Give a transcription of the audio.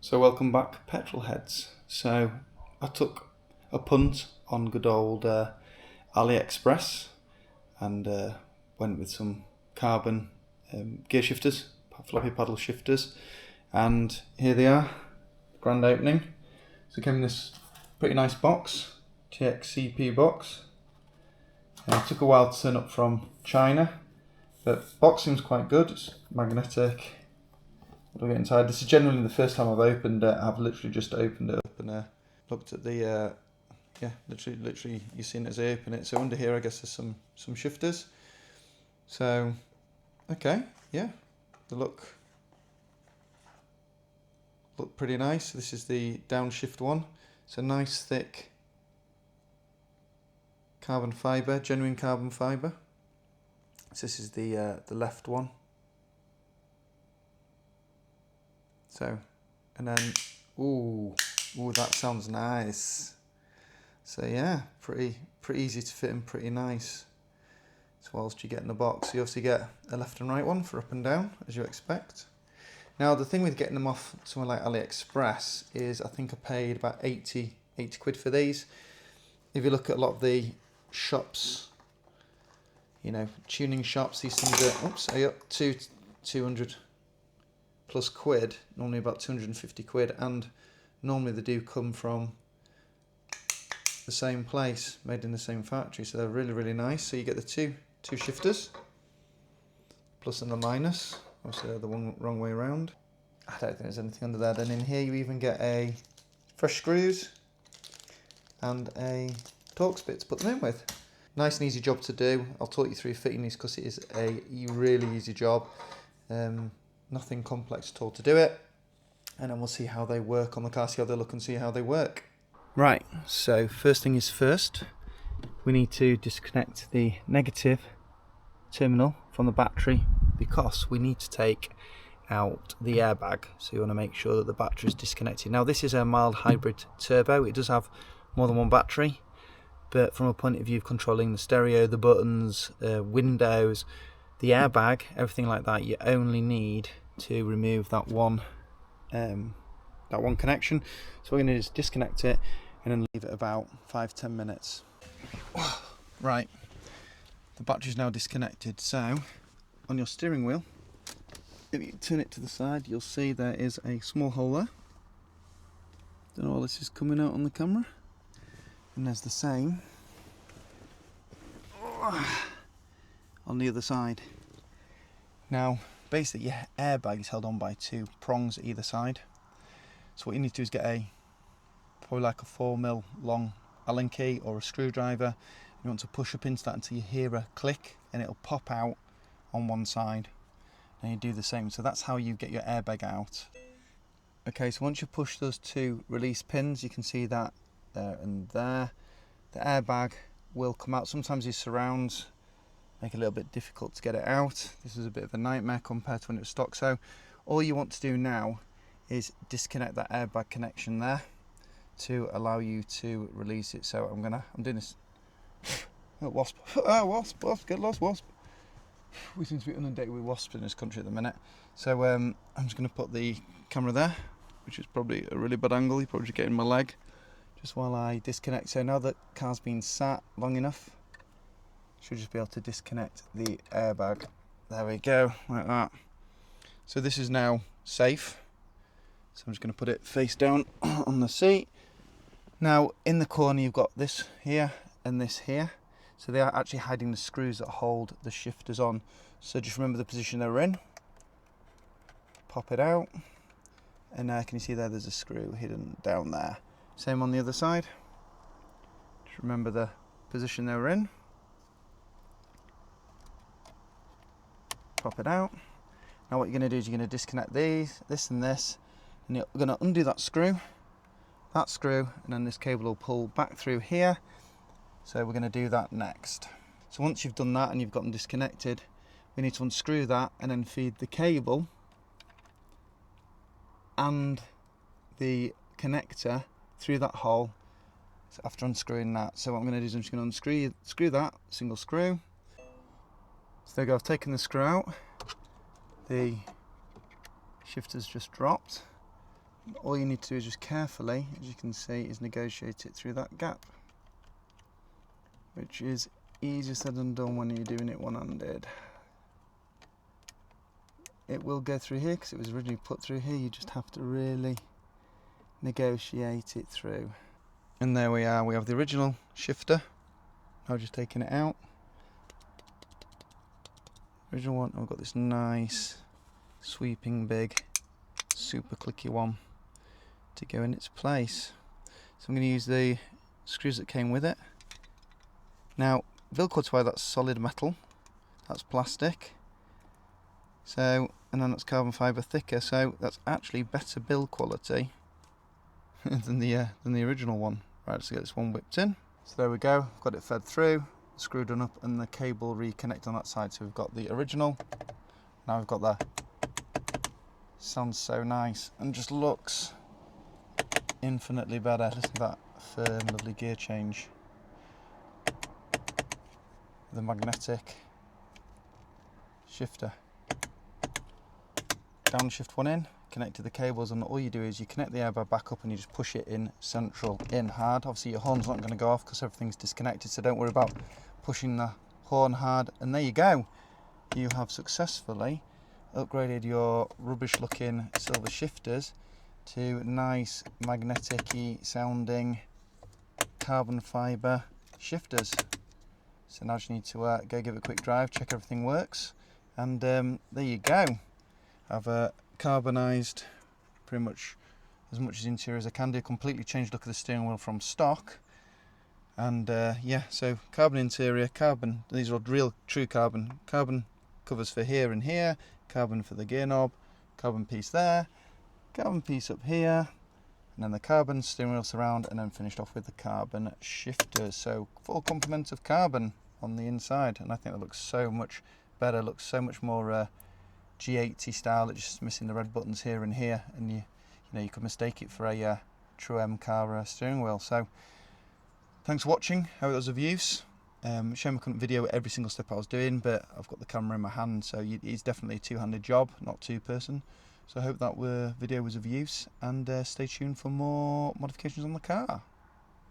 So welcome back, petrol heads. So I took a punt on good old AliExpress and went with some carbon gear shifters, floppy paddle shifters, and here they are, grand opening. So it came in this pretty nice box, TXCP box. It took a while to turn up from China, but box seems quite good. It's magnetic. What do I get inside? This is generally the first time I've opened it. I've literally just opened it up and looked at the literally you've seen it as I open it. So under here I guess there's some shifters. So okay, yeah, they look pretty nice. This is the downshift one. It's a nice thick carbon fibre, genuine carbon fibre. So this is the left one. So, and then, ooh, that sounds nice. So yeah, pretty easy to fit in, pretty nice. So what else do you get in the box? You obviously get a left and right one for up and down, as you expect. Now the thing with getting them off somewhere like AliExpress is I think I paid about 80 quid for these. If you look at a lot of the shops, you know, tuning shops, these things are up to 200 plus quid, normally about 250 quid, and normally they do come from the same place, made in the same factory, so they're really nice. So you get the two shifters, plus and the minus, obviously they're the wrong way around. I don't think there's anything under there. Then in here you even get a fresh screws and a Torx bit to put them in with. Nice and easy job to do. I'll talk you through fitting these because it is a really easy job. Nothing complex at all to do it, and then we'll see how they work on the car, see how they look and see how they work. Right, so first thing is first, we need to disconnect the negative terminal from the battery because we need to take out the airbag, so you want to make sure that the battery is disconnected. Now this is a mild hybrid turbo, it does have more than one battery, but from a point of view of controlling the stereo, the buttons, windows, the airbag, everything like that, you only need to remove that one connection. So what we're going to do is disconnect it and then leave it about 5-10 minutes. Right, the battery's now disconnected. So on your steering wheel, if you turn it to the side, you'll see there is a small hole there. Don't know all this is coming out on the camera. And there's the same on the other sid. Now basically your airbag is held on by two prongs either side, so what you need to do is get probably like a 4mm long Allen key or a screwdriver. You want to push up into that until you hear a click and it'll pop out on one side, and you do the same. So that's how you get your airbag out. Okay, so once you push those two release pins, you can see that there and there, the airbag will come out. Sometimes these surrounds make it a little bit difficult to get it out. This is a bit of a nightmare compared to when it was stock. So all you want to do now is disconnect that airbag connection there to allow you to release it. So I'm doing this. Oh, wasp. Wasp, get lost, wasp. We seem to be inundated with wasps in this country at the minute. So I'm just going to put the camera there, which is probably a really bad angle. You probably should get in my leg just while I disconnect. So now that car's been sat long enough, should just be able to disconnect the airbag. There we go, like that. So this is now safe. So I'm just going to put it face down on the seat. Now in the corner you've got this here and this here. So they are actually hiding the screws that hold the shifters on. So just remember the position they're in. Pop it out. And can you see there's a screw hidden down there. Same on the other side. Just remember the position they were in. Pop it out. Now what you're going to do is you're going to disconnect this and this, and you're going to undo that screw, and then this cable will pull back through here. So we're going to do that next. So once you've done that and you've got them disconnected, we need to unscrew that and then feed the cable and the connector through that hole after unscrewing that. So what I'm going to do is I'm just going to unscrew that single screw. So there you go, I've taken the screw out, the shifter's just dropped, all you need to do is just carefully, as you can see, is negotiate it through that gap, which is easier said than done when you're doing it one-handed. It will go through here because it was originally put through here. You just have to really negotiate it through. And there we are, we have the original shifter. Now just taking it out. Original one, I've got this nice sweeping big super clicky one to go in its place. So I'm going to use the screws that came with it. Now Velcro wire, that's solid metal, that's plastic, so, and then that's carbon fibre thicker, so that's actually better build quality than the original one. Right, let's get this one whipped in. So there we go, I've got it fed through, screw done up, and the cable reconnect on that side. So we've got the original, now we've got the, sounds so nice and just looks infinitely better. Listen to that firm, lovely gear change. The magnetic shifter. Downshift one in, connect to the cables, and all you do is you connect the airbag back up and you just push it in central, in hard. Obviously your horn's not going to go off because everything's disconnected, so don't worry about pushing the horn hard. And there you go, you have successfully upgraded your rubbish looking silver shifters to nice magnetic-y sounding carbon fibre shifters. So now I just need to go give it a quick drive, check everything works, and there you go. I've carbonised pretty much as much as interior as I can do, completely changed the look of the steering wheel from stock, and yeah, so carbon interior, carbon, these are real true carbon covers for here and here, carbon for the gear knob, carbon piece there, carbon piece up here, and then the carbon steering wheel surround, and then finished off with the carbon shifters. So full complement of carbon on the inside, and I think it looks so much better, looks so much more G80 style. It's just missing the red buttons here and here, and you know you could mistake it for a true M car steering wheel. So thanks for watching. Hope it was of use. Shame I couldn't video every single step I was doing, but I've got the camera in my hand, so it's definitely a two-handed job, not two-person. So I hope that video was of use, and stay tuned for more modifications on the car.